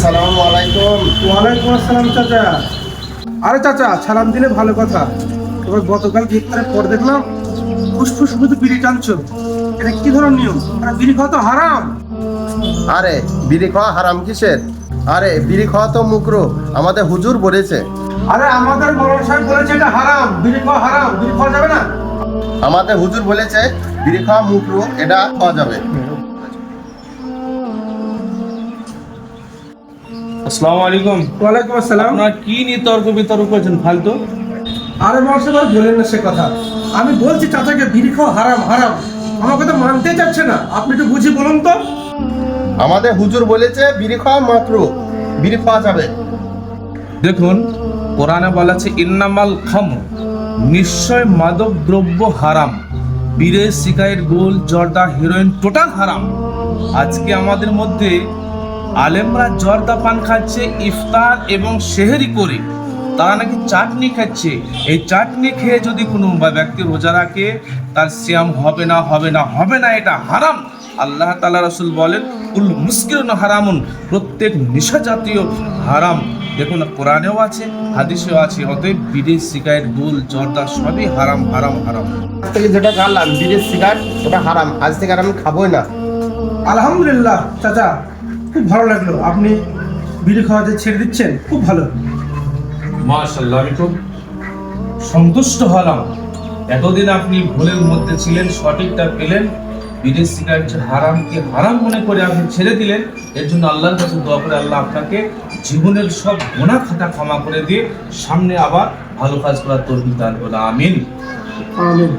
আসসালামু আলাইকুম। ওয়ালাইকুম আসসালাম চাচা। আরে চাচা, সালাম দিলে ভালো কথা। এবার গতকাল ইফতারের পর দেখলাম ফুসফুস মধ্যে বিড়ি টানছো। এটা কি ধরনের নিয়ম? আরে বিড়ি খাওয়া তো হারাম। আরে বিড়ি খাওয়া হারাম কিসের? আরে বিড়ি খাওয়া তো মুকরুহ, আমাদের হুজুর বলেছে। আরে আমাদের মৌলানা সাহেব বলেছে এটা হারাম, বিড়ি খাওয়া হারাম, বিড়ি খাওয়া যাবে না। আমাদের হুজুর বলেছে বিড়ি খাওয়া মুকরুহ, এটা খাওয়া যাবে। আসসালামু আলাইকুম। ওয়ালাইকুম আসসালাম। আপনারা কি নিয়ে তর্ক বিতর্ক করছেন ফালতু? আরে মৌলানা সাহেব আর বলেন না সে কথা। আমি বলছি চাচাকে বিড়ি খাওয়া হারাম হারাম, আমার কথা মানতে চাচ্ছে না। আপনি একটু বুঝি বলুন তো। আমাদের হুজুর বলেছে বিড়ি খাওয়া মাকরুহ, বিড়ি খাওয়া যাবে। দেখুন, কোরআনে বলা আছে ইন্নামাল খামর, নিশ্চয় মাদক দ্রব্য হারাম। বীরে সিগারেট, গোল, জর্দা, হিরোইন টোটাল হারাম। আজকে আমাদের মধ্যে আলেমরা জর্দা পান খাচ্ছে ইফতার এবং সেহরি করে। তারা নাকি চাটনি খাচ্ছে। এই চাটনি খেয়ে যদি কোনো ব্যক্তি রোজা রাখে, তার সিয়াম হবে না, হবে না, হবে না, এটা হারাম। আল্লাহ তাআলা রাসূল বলেন কুল মুসকিরুন হারামুন, প্রত্যেক নেশা জাতীয় হারাম। দেখুন, কোরআনেও আছে, হাদিসেও আছে। অতএব বিড়ি, সিগারেট, গোল, জর্দা সবই হারাম, হারাম, হারাম। আজ থেকে যেটা খালাম বিড়ি সিগারেট, ওটা হারাম। আজ থেকে আর আমি খাবোই না। আলহামদুলিল্লাহ চাচা, খুব ভালো লাগলো আপনি বিড়ি খাওয়া যে ছেড়ে দিচ্ছেন, খুব ভালো। মাশাআল্লাহ, আমি খুব সন্তুষ্ট হলাম। এতদিন আপনি ভুলের মধ্যে ছিলেন, সঠিকটা পেলেন। বিড়ি সিগারেট হারাম কি হারাম মনে করে আপনি ছেড়ে দিলেন। এর জন্য আল্লাহর কাছে দোয়া করে আল্লাহ আপনাকে জীবনের সব গুনাহ খাতা ক্ষমা করে দিয়ে সামনে আবার ভালো কাজ করার তৌফিক দান করুন। আমিন। আমিন।